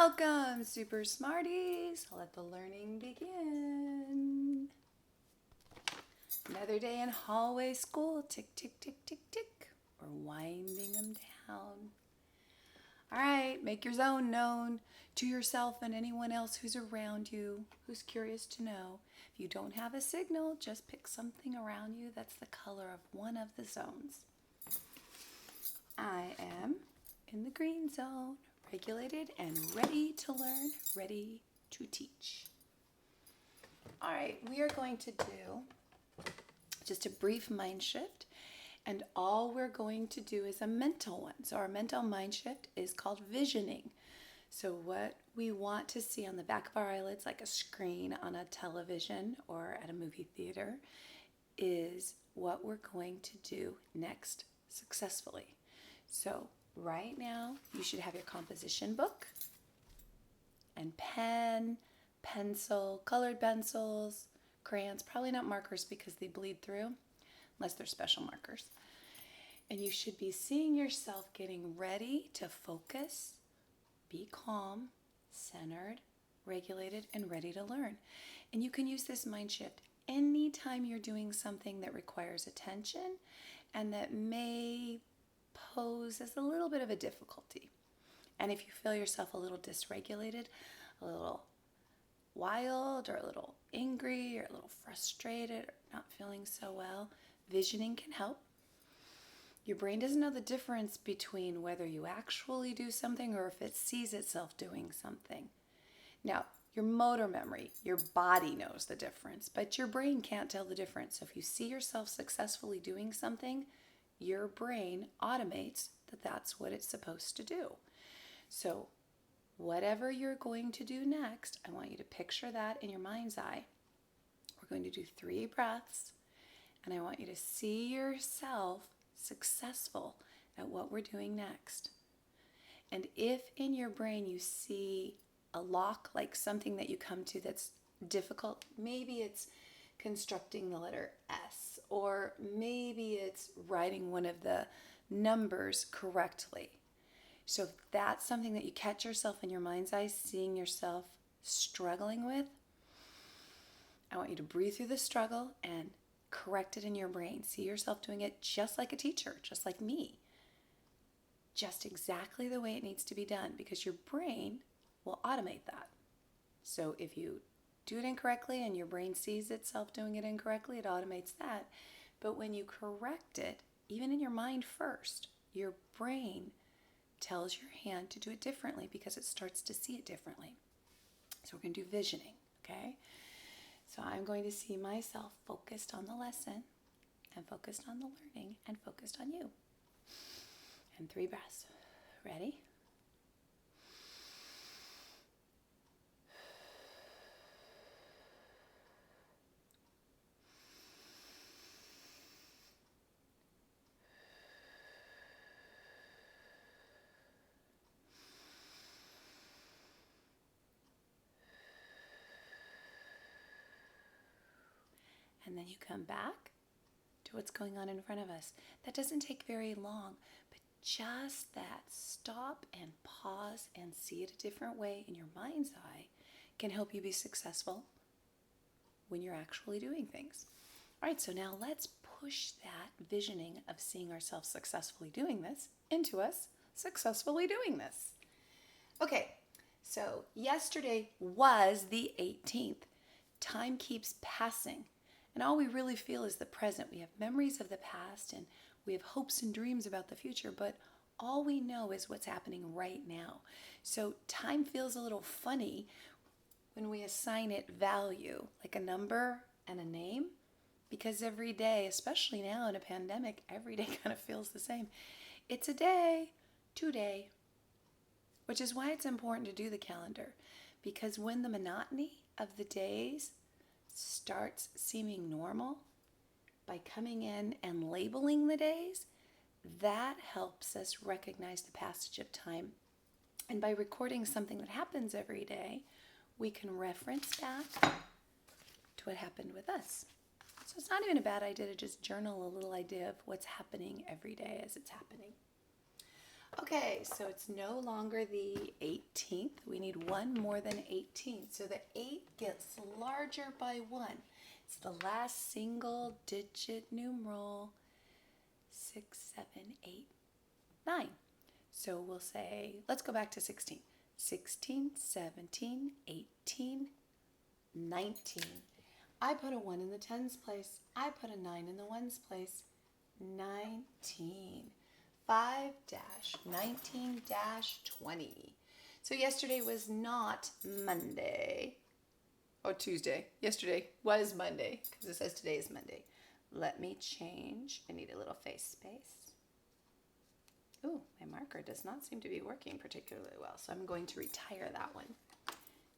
Welcome, super smarties. Let the learning begin. Another day in hallway school. Tick, tick, tick, tick, tick. We're winding them down. All right, make your zone known to yourself and anyone else who's around you, who's curious to know. If you don't have a signal, just pick something around you that's the color of one of the zones. I am in the green zone, regulated and ready to learn, ready to teach. All right, we are going to do just a brief mind shift, and all we're going to do is a mental one. So our mental mind shift is called visioning. So what we want to see on the back of our eyelids, like a screen on a television or at a movie theater, is what we're going to do next successfully. So right now, you should have your composition book and pen, pencil, colored pencils, crayons, probably not markers because they bleed through, unless they're special markers. And you should be seeing yourself getting ready to focus, be calm, centered, regulated, and ready to learn. And you can use this mind shift anytime you're doing something that requires attention and that may pose as a little bit of a difficulty. And if you feel yourself a little dysregulated, a little wild, or a little angry, or a little frustrated, or not feeling so well, visioning can help. Your brain doesn't know the difference between whether you actually do something or if it sees itself doing something. Now, your motor memory, your body knows the difference, but your brain can't tell the difference. So if you see yourself successfully doing something, your brain automates that that's what it's supposed to do. So whatever you're going to do next, I want you to picture that in your mind's eye. We're going to do 3 breaths, and I want you to see yourself successful at what we're doing next. And if in your brain you see a lock, like something that you come to that's difficult, maybe it's constructing the letter S, or maybe it's writing one of the numbers correctly. So if that's something that you catch yourself in your mind's eye, seeing yourself struggling with, I want you to breathe through the struggle and correct it in your brain. See yourself doing it just like a teacher, just like me. Just exactly the way it needs to be done, because your brain will automate that. So if you do it incorrectly and your brain sees itself doing it incorrectly, it automates that. But when you correct it, even in your mind first, your brain tells your hand to do it differently because it starts to see it differently. So we're going to do visioning, okay? So I'm going to see myself focused on the lesson and focused on the learning and focused on you. And 3 breaths. Ready? And then you come back to what's going on in front of us. That doesn't take very long, but just that stop and pause and see it a different way in your mind's eye can help you be successful when you're actually doing things. All right, so now let's push that visioning of seeing ourselves successfully doing this into us successfully doing this. Okay, so yesterday was the 18th. Time keeps passing. And all we really feel is the present. We have memories of the past and we have hopes and dreams about the future, but all we know is what's happening right now. So time feels a little funny when we assign it value, like a number and a name, because every day, especially now in a pandemic, every day kind of feels the same. It's a day, today, which is why it's important to do the calendar, because when the monotony of the days starts seeming normal, by coming in and labeling the days, that helps us recognize the passage of time. And by recording something that happens every day, we can reference back to what happened with us. So it's not even a bad idea to just journal a little idea of what's happening every day as it's happening. Okay, so it's no longer the 18th. We need one more than 18. So the 8 gets larger by 1. It's the last single digit numeral. 6, 7, 8, 9. So we'll say, let's go back to 16. 16, 17, 18, 19. I put a 1 in the tens place. I put a 9 in the ones place. 19. 5-19-20. So yesterday was not Monday. Or Tuesday. Yesterday was Monday because it says today is Monday. Let me change. I need a little face space. Ooh, my marker does not seem to be working particularly well, so I'm going to retire that one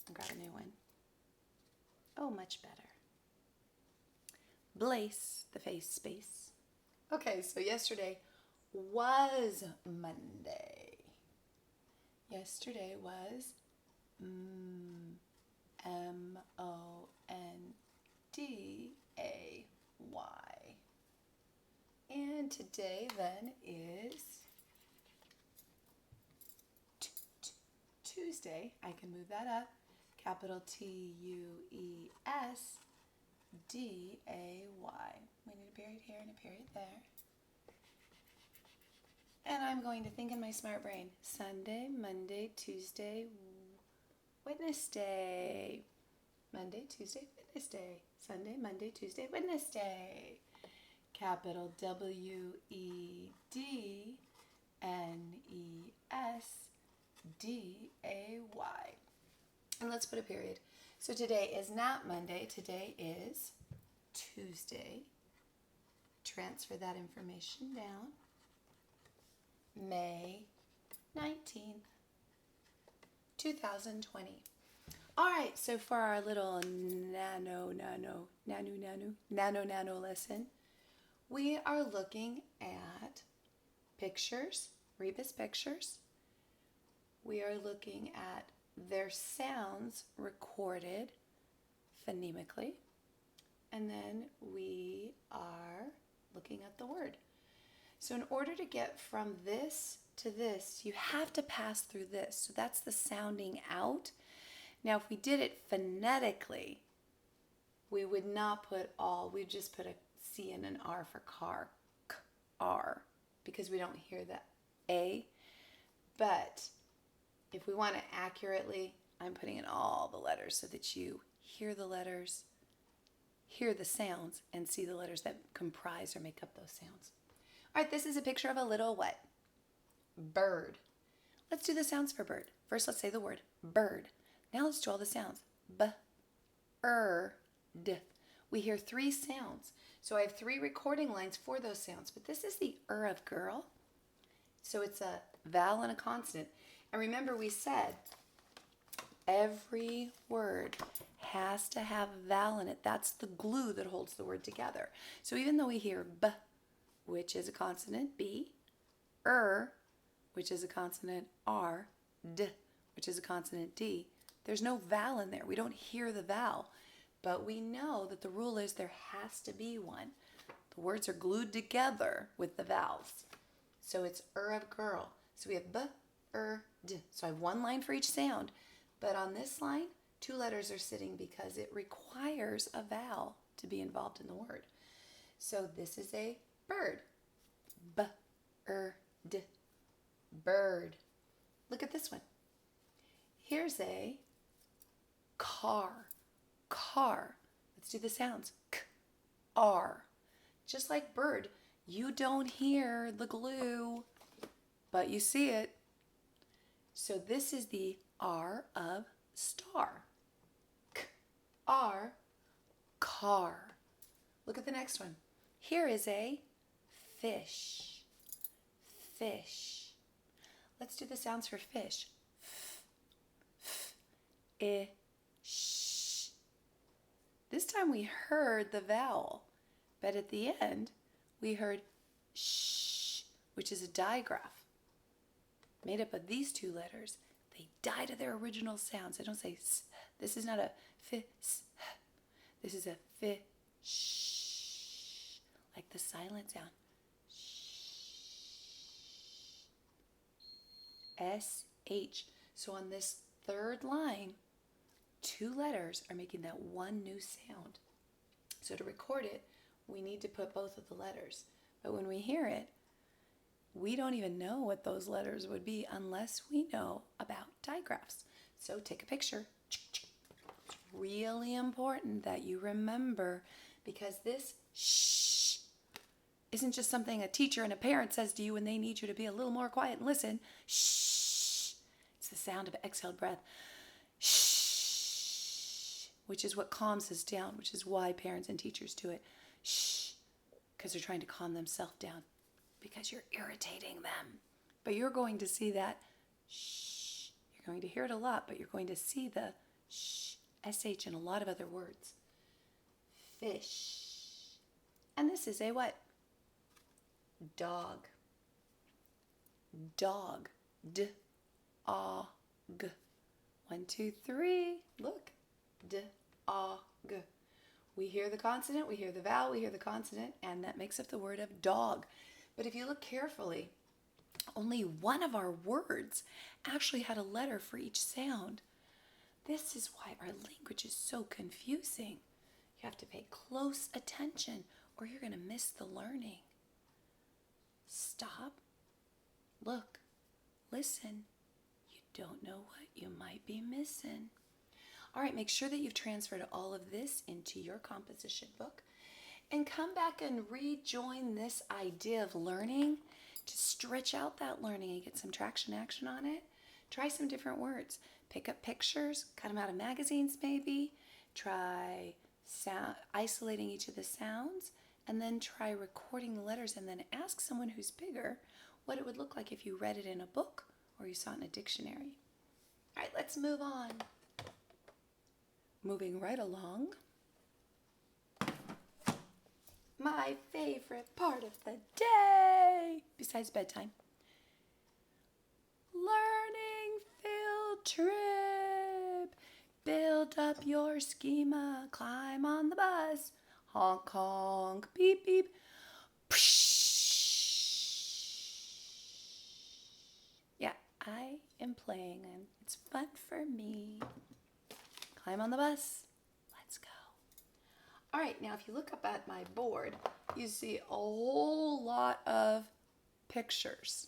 and grab a new one. Oh, much better. Blaze the face space. Okay, so yesterday was Monday. Yesterday was Monday. And today then is Tuesday. I can move that up. Capital Tuesday. We need a period here and a period there. And I'm going to think in my smart brain. Sunday, Monday, Tuesday, Wednesday. Monday, Tuesday, Wednesday. Sunday, Monday, Tuesday, Wednesday. Capital WEDNESDAY. And let's put a period. So today is not Monday. Today is Tuesday. Transfer that information down. May 19th, 2020. All right, so for our little nano lesson, we are looking at pictures, rebus pictures. We are looking at their sounds recorded phonemically, and then we are looking at the word. So in order to get from this to this, you have to pass through this. So that's the sounding out. Now, if we did it phonetically, we would not put all, we'd just put a C and an R for car, K-R, because we don't hear the A. But if we want it accurately, I'm putting in all the letters so that you hear the letters, hear the sounds, and see the letters that comprise or make up those sounds. All right, this is a picture of a little what? Bird. Let's do the sounds for bird. First, let's say the word bird. Now let's do all the sounds. B-er-d. We hear 3 sounds. So I have 3 recording lines for those sounds, but this is the of girl. So it's a vowel and a consonant. And remember we said every word has to have a vowel in it. That's the glue that holds the word together. So even though we hear b, which is a consonant, B, which is a consonant, R, D, which is a consonant, D, there's no vowel in there. We don't hear the vowel, but we know that the rule is there has to be one. The words are glued together with the vowels. So it's of girl. So we have b, d. So I have 1 line for each sound, but on this line, 2 letters are sitting because it requires a vowel to be involved in the word. So this is a bird. B-er-d. Bird. Look at this one. Here's a car. Car. Let's do the sounds. K-R. Just like bird, you don't hear the glue, but you see it. So this is the R of star. K-R. Car. Look at the next one. Here is a fish. Fish. Let's do the sounds for fish. F-f-ish. This time we heard the vowel, but at the end we heard sh, which is a digraph made up of these 2 letters. They die to their original sounds. They don't say s. This is not a f-s. This is a fish, like the silent sound. S-H. So on this third line, 2 letters are making that one new sound. So to record it, we need to put both of the letters. But when we hear it, we don't even know what those letters would be unless we know about digraphs. So take a picture. It's really important that you remember, because this shh isn't just something a teacher and a parent says to you when they need you to be a little more quiet and listen. Shh. It's the sound of exhaled breath. Shh. Which is what calms us down, which is why parents and teachers do it. Shh. Because they're trying to calm themselves down, because you're irritating them. But you're going to see that shh. You're going to hear it a lot, but you're going to see the shh, SH in a lot of other words. Fish. And this is a what? Dog. Dog. D-A-G. 1, 2, 3. Look. D-A-G. We hear the consonant, we hear the vowel, we hear the consonant, and that makes up the word of dog. But if you look carefully, only one of our words actually had a letter for each sound. This is why our language is so confusing. You have to pay close attention or you're going to miss the learning. Stop, look, listen. You don't know what you might be missing. All right, make sure that you've transferred all of this into your composition book and come back and rejoin this idea of learning to stretch out that learning and get some traction action on it. Try some different words. Pick up pictures, cut them out of magazines maybe. Try isolating each of the sounds, and then try recording the letters, and then ask someone who's bigger what it would look like if you read it in a book or you saw it in a dictionary. All right, let's move on. Moving right along. My favorite part of the day, besides bedtime. Learning field trip. Build up your schema. Climb on the bus. Honk, honk, beep, beep. Yeah, I am playing and it's fun for me. Climb on the bus. Let's go. All right, now if you look up at my board, you see a whole lot of pictures.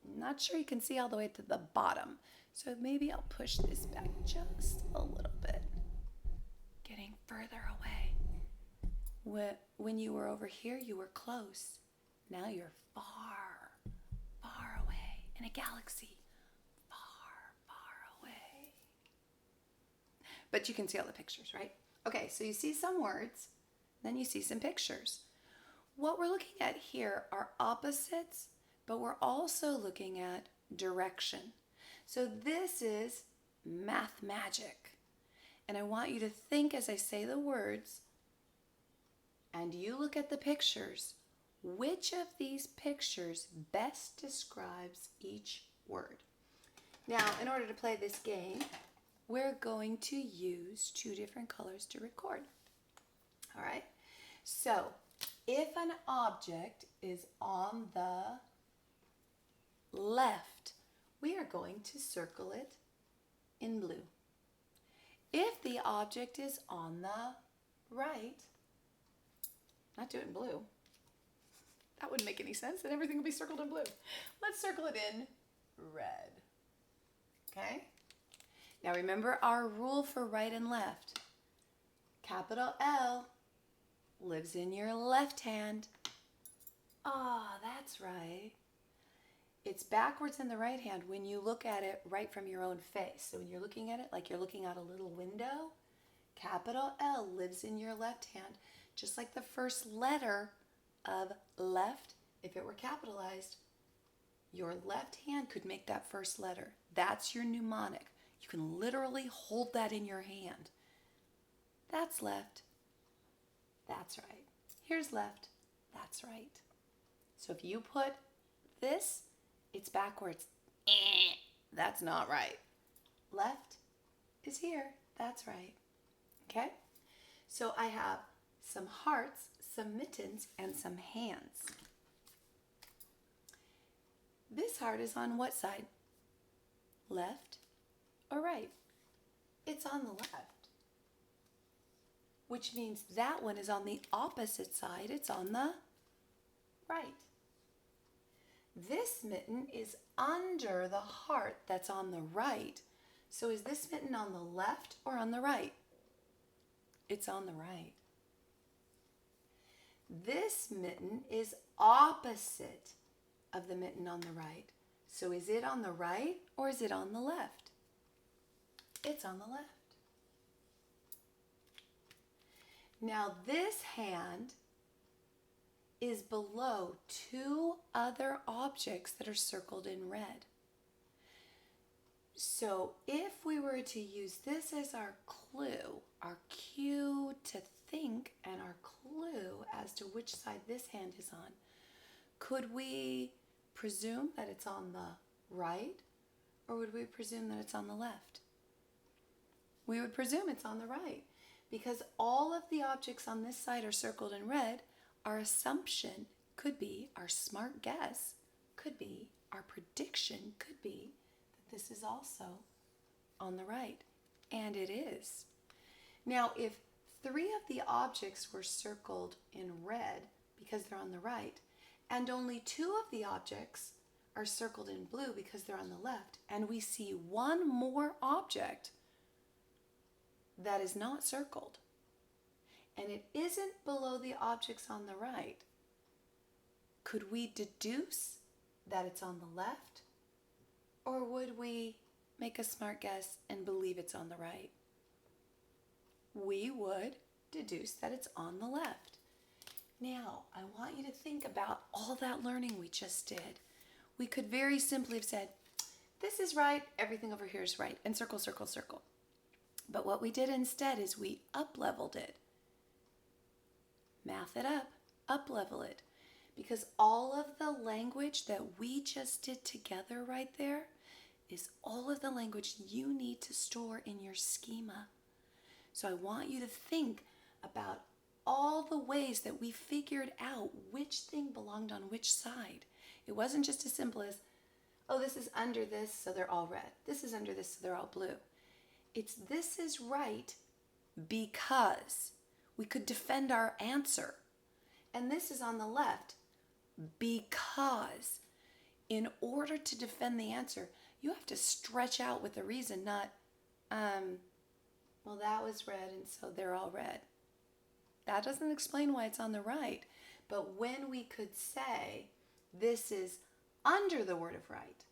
I'm not sure you can see all the way to the bottom, so maybe I'll push this back just a little bit. Getting further away. When you were over here, you were close. Now you're far, far away in a galaxy. Far, far away. But you can see all the pictures, right? Okay, so you see some words, then you see some pictures. What we're looking at here are opposites, but we're also looking at direction. So this is math magic. And I want you to think as I say the words, and you look at the pictures, which of these pictures best describes each word? Now, in order to play this game, we're going to use 2 different colors to record. All right? So, if an object is on the left, we are going to circle it in blue. If the object is on the right, not do it in blue. That wouldn't make any sense, then everything would be circled in blue. Let's circle it in red. Okay? Now remember our rule for right and left. Capital L lives in your left hand. That's right. It's backwards in the right hand when you look at it right from your own face. So when you're looking at it like you're looking out a little window, capital L lives in your left hand. Just like the first letter of left, if it were capitalized, your left hand could make that first letter. That's your mnemonic. You can literally hold that in your hand. That's left. That's right. Here's left. That's right. So if you put this, it's backwards. That's not right. Left is here. That's right. Okay? So I have some hearts, some mittens, and some hands. This heart is on what side? left, or right? It's on the left, which means that one is on the opposite side. It's on the right. This mitten is under the heart that's on the right. So is this mitten on the left or on the right? It's on the right. This mitten is opposite of the mitten on the right. So is it on the right or is it on the left? It's on the left. Now this hand is below two other objects that are circled in red. So if we were to use this as our clue, our cue to think, and our clue as to which side this hand is on, could we presume that it's on the right, or would we presume that it's on the left? We would presume it's on the right, because all of the objects on this side are circled in red. Our assumption could be, our smart guess could be, our prediction could be that this is also on the right, and it is. Now, if 3 of the objects were circled in red because they're on the right, and only 2 of the objects are circled in blue because they're on the left, and we see one more object that is not circled, and it isn't below the objects on the right, could we deduce that it's on the left, or would we make a smart guess and believe it's on the right? We would deduce that it's on the left. Now, I want you to think about all that learning we just did. We could very simply have said, this is right, everything over here is right, and circle, circle, circle. But what we did instead is we up-leveled it. Math it up-level it. Because all of the language that we just did together right there is all of the language you need to store in your schema. So I want you to think about all the ways that we figured out which thing belonged on which side. It wasn't just as simple as, oh, this is under this, so they're all red. This is under this, so they're all blue. It's this is right because we could defend our answer. And this is on the left because in order to defend the answer, you have to stretch out with the reason, not, well, that was red and so they're all red. That doesn't explain why it's on the right. But when we could say, this is under the word of right,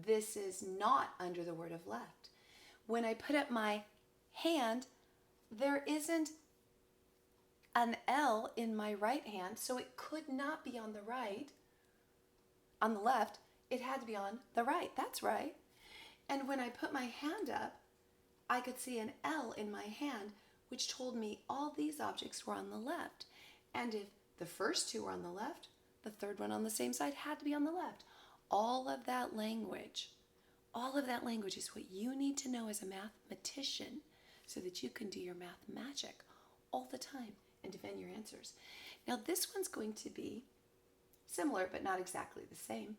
this is not under the word of left. When I put up my hand, there isn't an L in my right hand, so it could not be on the right. On the left, it had to be on the right. That's right. And when I put my hand up, I could see an L in my hand, which told me all these objects were on the left. And if the first 2 were on the left, the third one on the same side had to be on the left. All of that language is what you need to know as a mathematician so that you can do your math magic all the time and defend your answers. Now this one's going to be similar, but not exactly the same.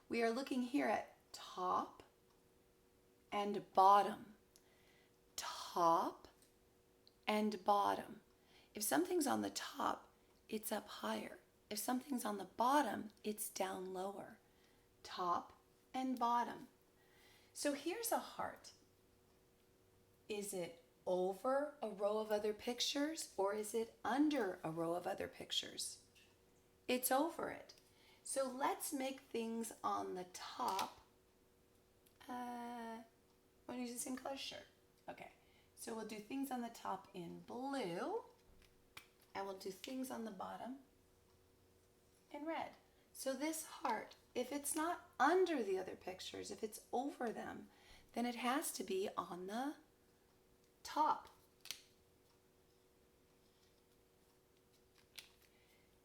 We are looking here at top and bottom. Top and bottom. If something's on the top, it's up higher. If something's on the bottom, it's down lower. Top and bottom. So here's a heart. Is it over a row of other pictures or is it under a row of other pictures? It's over it. So let's make things on the top. Want to use the same color? Sure. Okay. So we'll do things on the top in blue and we'll do things on the bottom in red. So this heart, if it's not under the other pictures, if it's over them, then it has to be on the top.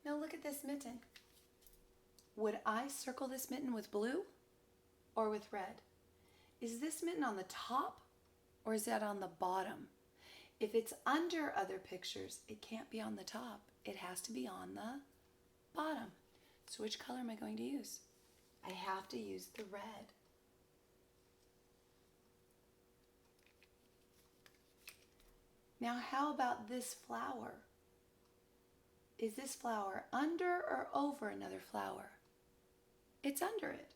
Now look at this mitten. Would I circle this mitten with blue or with red? Is this mitten on the top or is that on the bottom? If it's under other pictures, it can't be on the top. It has to be on the bottom. So which color am I going to use? I have to use the red. Now, how about this flower? Is this flower under or over another flower? It's under it.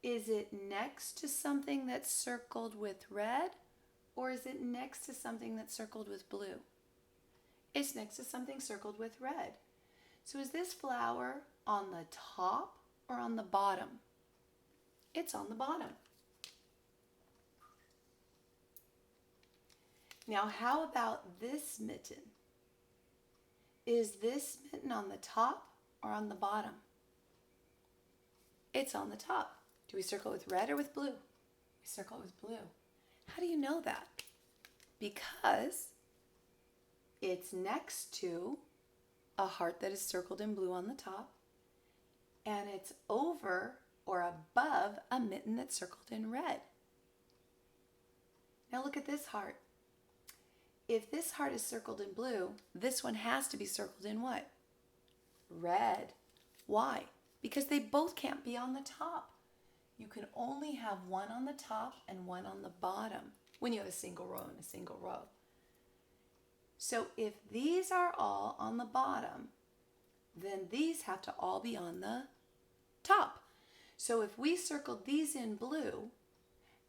Is it next to something that's circled with red, or is it next to something that's circled with blue? It's next to something circled with red. So is this flower on the top or on the bottom? It's on the bottom. Now, how about this mitten? Is this mitten on the top or on the bottom? It's on the top. Do we circle with red or with blue? We circle with blue. How do you know that? Because it's next to a heart that is circled in blue on the top, and it's over or above a mitten that's circled in red. Now look at this heart. If this heart is circled in blue, this one has to be circled in what? Red. Why? Because they both can't be on the top. You can only have one on the top and one on the bottom when you have a single row and a single row. So if these are all on the bottom, then these have to all be on the top. So if we circled these in blue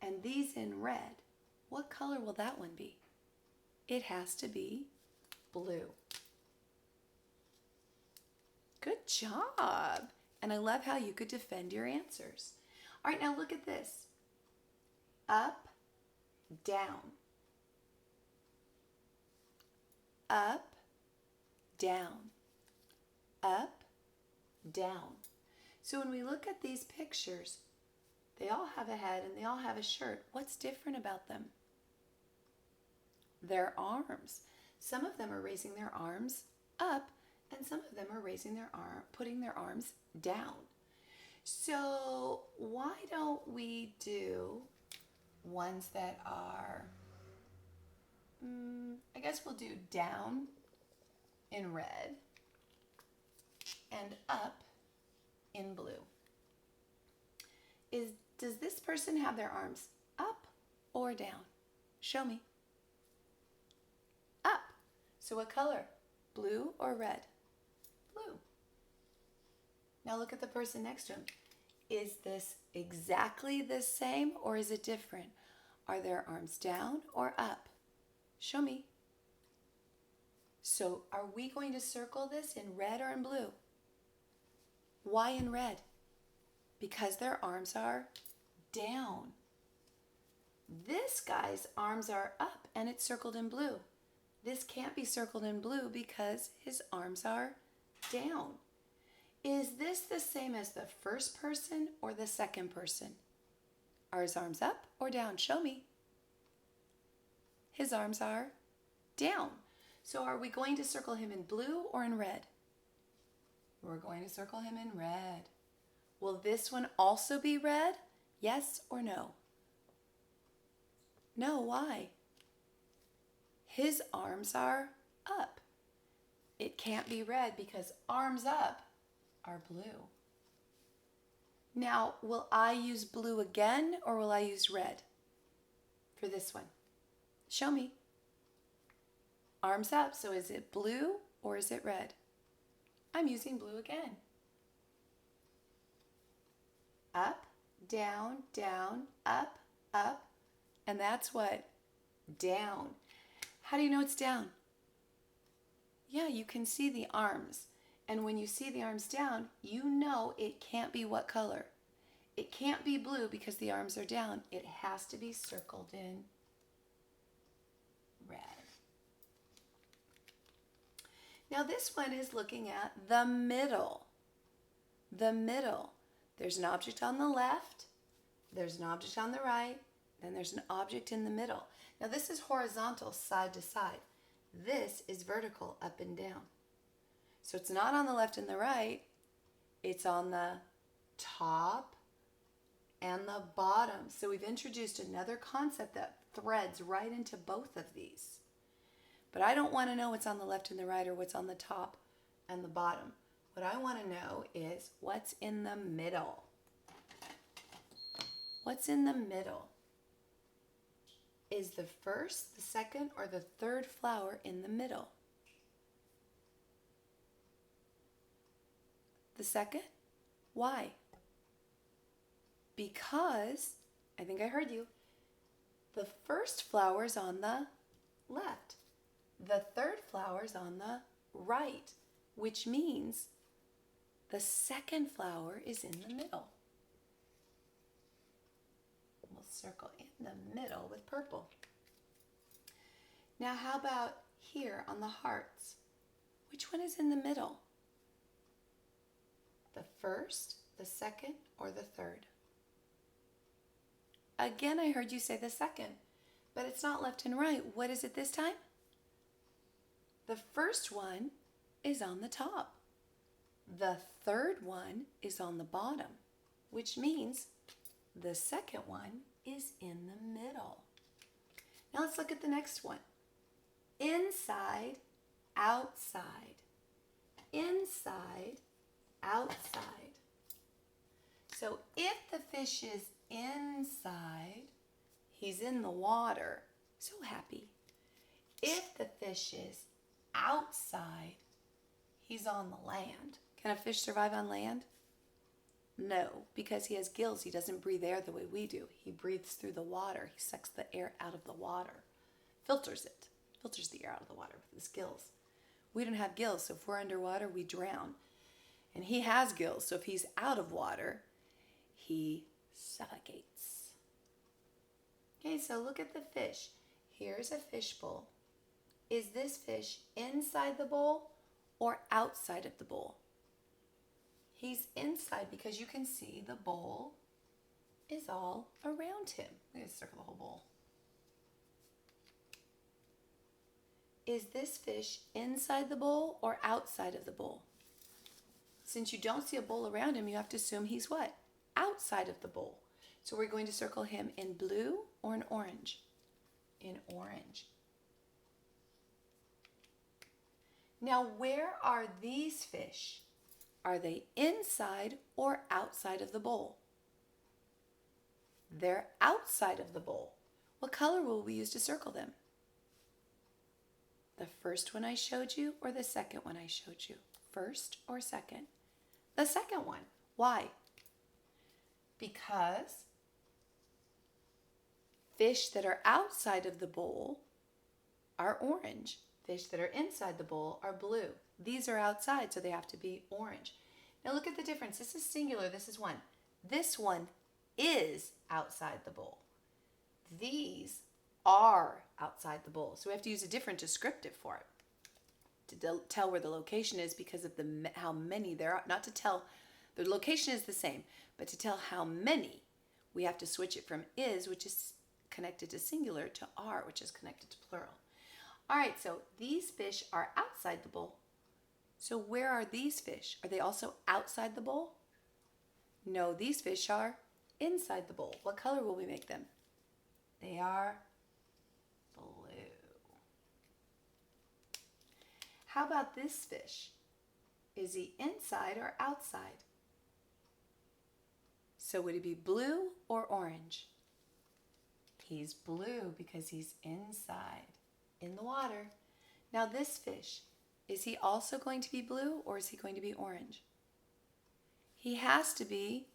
and these in red, what color will that one be? It has to be blue. Good job. And I love how you could defend your answers. All right, now look at this. Up, down. Up, down. Up, down. So when we look at these pictures, they all have a head and they all have a shirt. What's different about them? Their arms. Some of them are raising their arms up, and some of them are putting their arms down. So why don't we do ones that are, I guess we'll do down in red and up in blue. Does this person have their arms up or down? Show me. Up. So what color? Blue or red? Blue. Now look at the person next to him. Is this exactly the same or is it different? Are their arms down or up? Show me. So are we going to circle this in red or in blue? Why in red? Because their arms are down. This guy's arms are up and it's circled in blue. This can't be circled in blue because his arms are down. Is this the same as the first person or the second person? Are his arms up or down? Show me. His arms are down. So are we going to circle him in blue or in red? We're going to circle him in red. Will this one also be red? Yes or no? No, why? His arms are up. It can't be red because arms up are blue. Now, will I use blue again or will I use red for this one? Show me. Arms up, so is it blue or is it red? I'm using blue again. Up, down, down, up, up, and that's what? Down. How do you know it's down? Yeah, you can see the arms. And when you see the arms down, you know it can't be what color? It can't be blue because the arms are down. It has to be circled in red. Now this one is looking at the middle. The middle. There's an object on the left, there's an object on the right, then there's an object in the middle. Now this is horizontal, side to side. This is vertical, up and down. So it's not on the left and the right, it's on the top and the bottom. So we've introduced another concept that threads right into both of these. But I don't want to know what's on the left and the right or what's on the top and the bottom. What I want to know is what's in the middle. What's in the middle? is the first, the second, or the third flower in the middle? The second? Why? Because, I think I heard you, the first flower is on the left. The third flower is on the right, which means the second flower is in the middle. We'll circle in the middle with purple. Now how about here on the hearts? Which one is in the middle? The first, the second, or the third? Again, I heard you say the second, but it's not left and right. What is it this time? The first one is on the top. The third one is on the bottom, which means the second one is in the middle. Now let's look at the next one. Inside, outside. Inside, outside. So if the fish is inside, he's in the water. So happy. If the fish is outside, he's on the land. Can a fish survive on land? No, because he has gills. He doesn't breathe air the way we do. He breathes through the water. He sucks the air out of the water, filters the air out of the water with his gills. We don't have gills, so if we're underwater, we drown. And he has gills, so if he's out of water, he suffocates. Okay, so look at the fish. Here's a fish bowl. Is this fish inside the bowl or outside of the bowl? He's inside because you can see the bowl is all around him. I'm going to circle the whole bowl. Is this fish inside the bowl or outside of the bowl? Since you don't see a bowl around him, you have to assume he's what? Outside of the bowl. So we're going to circle him in blue or in orange? In orange. Now, where are these fish? Are they inside or outside of the bowl? They're outside of the bowl. What color will we use to circle them? The first one I showed you or the second one I showed you? First or second? The second one. Why? Because fish that are outside of the bowl are orange. Fish that are inside the bowl are blue. These are outside, so they have to be orange. Now look at the difference. This is singular, this is one. This one is outside the bowl. These are outside the bowl. So we have to use a different descriptive for it to tell where the location is because of how many there are. Not to tell, the location is the same, but to tell how many, we have to switch it from is, which is connected to singular, to are, which is connected to plural. All right, so these fish are outside the bowl. So where are these fish? Are they also outside the bowl? No, these fish are inside the bowl. What color will we make them? They are blue. How about this fish? Is he inside or outside? So would he be blue or orange? He's blue because he's inside, in the water. Now this fish, is he also going to be blue or is he going to be orange? He has to be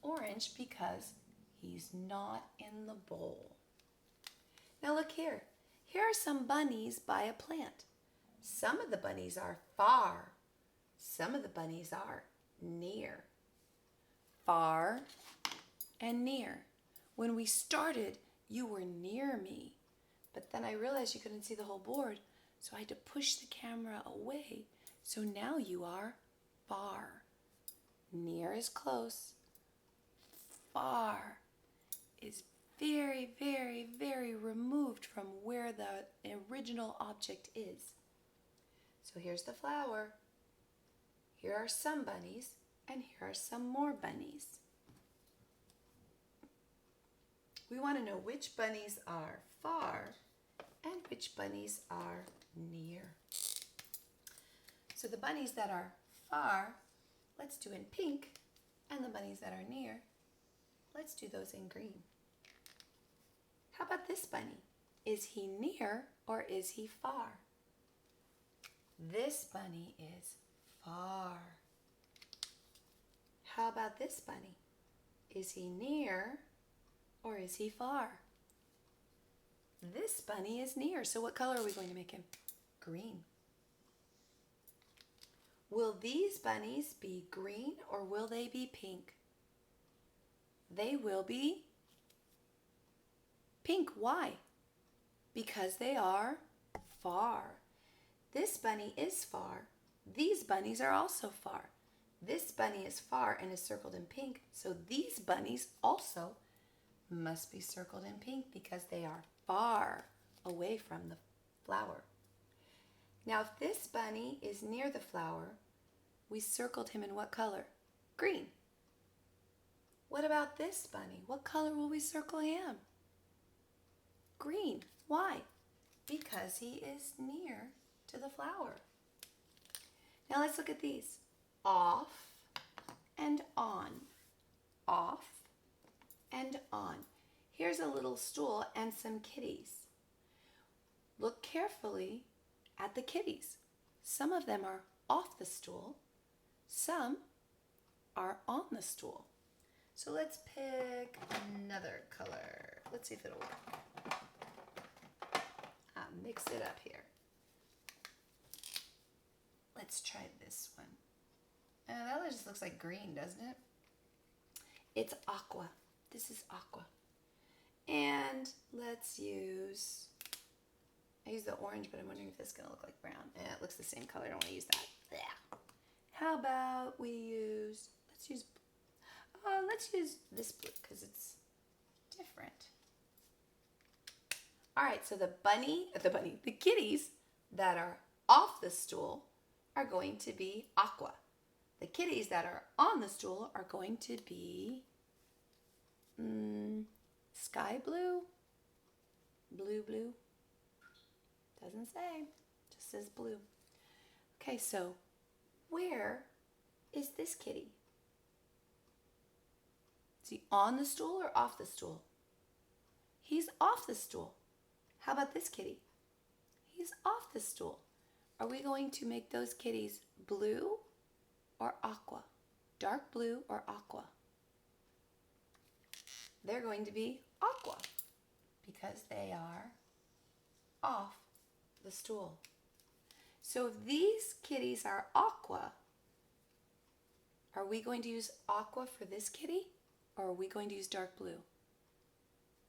orange because he's not in the bowl. Now look here. Here are some bunnies by a plant. Some of the bunnies are far. Some of the bunnies are near. Far and near. When we started, you were near me, but then I realized you couldn't see the whole board, so I had to push the camera away. So now you are far. Near is close. Far is very, very, very removed from where the original object is. So here's the flower. Here are some bunnies, and here are some more bunnies. We want to know which bunnies are far and which bunnies are near. So the bunnies that are far, let's do in pink, and the bunnies that are near, let's do those in green. How about this bunny? Is he near or is he far? This bunny is far. How about this bunny? Is he near or is he far? This bunny is near. So what color are we going to make him? Green. Will these bunnies be green or will they be pink? They will be pink. Why? Because they are far. This bunny is far. These bunnies are also far. This bunny is far and is circled in pink, so these bunnies also must be circled in pink because they are far away from the flower. Now, if this bunny is near the flower, we circled him in what color? Green. What about this bunny? What color will we circle him? Green. Why? Because he is near to the flower. Now let's look at these. Off and on. Off and on. Here's a little stool and some kitties. Look carefully at the kitties. Some of them are off the stool. Some are on the stool. So let's pick another color. Let's see if it'll work. Mix it up here. Let's try this one. That one just looks like green, doesn't it? It's aqua. This is aqua. And let's use, I use the orange, but I'm wondering if this is going to look like brown. It looks the same color. I don't want to use that. Yeah. How about we use, let's use this blue because it's different. All right, so the kitties that are off the stool are going to be aqua. The kitties that are on the stool are going to be sky blue, blue. Doesn't say, just says blue. Okay, so where is this kitty? Is he on the stool or off the stool? He's off the stool. How about this kitty? He's off the stool. Are we going to make those kitties blue or aqua? Dark blue or aqua? They're going to be aqua because they are off the stool. So if these kitties are aqua, are we going to use aqua for this kitty or are we going to use dark blue?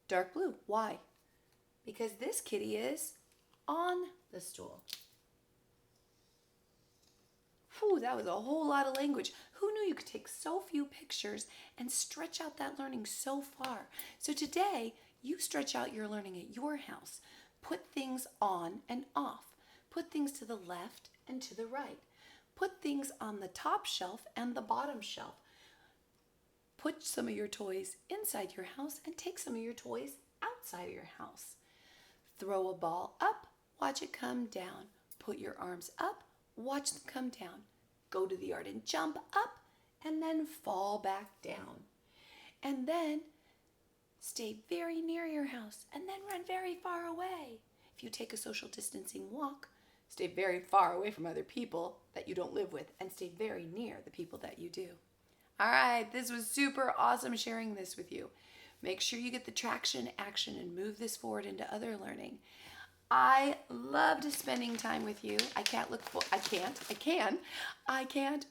Dark blue. Why? Because this kitty is on the stool. Whew, that was a whole lot of language. Who knew you could take so few pictures and stretch out that learning so far? So today, you stretch out your learning at your house. Put things on and off. Put things to the left and to the right. Put things on the top shelf and the bottom shelf. Put some of your toys inside your house and take some of your toys outside of your house. Throw a ball up, watch it come down. Put your arms up, watch them come down. Go to the yard and jump up and then fall back down. And then stay very near your house and then run very far away. If you take a social distancing walk, stay very far away from other people that you don't live with and stay very near the people that you do. All right, this was super awesome sharing this with you. Make sure you get the traction, action, and move this forward into other learning. I loved spending time with you. I can't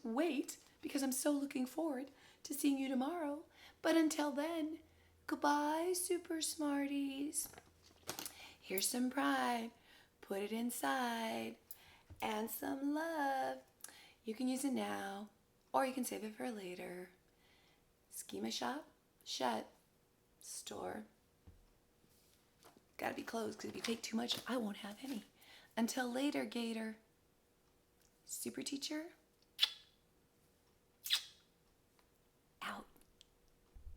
wait because I'm so looking forward to seeing you tomorrow. But until then, goodbye, super smarties. Here's some pride. Put it inside. And some love. You can use it now, or you can save it for later. Schema shop, shut. Store. Gotta be closed because if you take too much, I won't have any. Until later, Gator. Super teacher.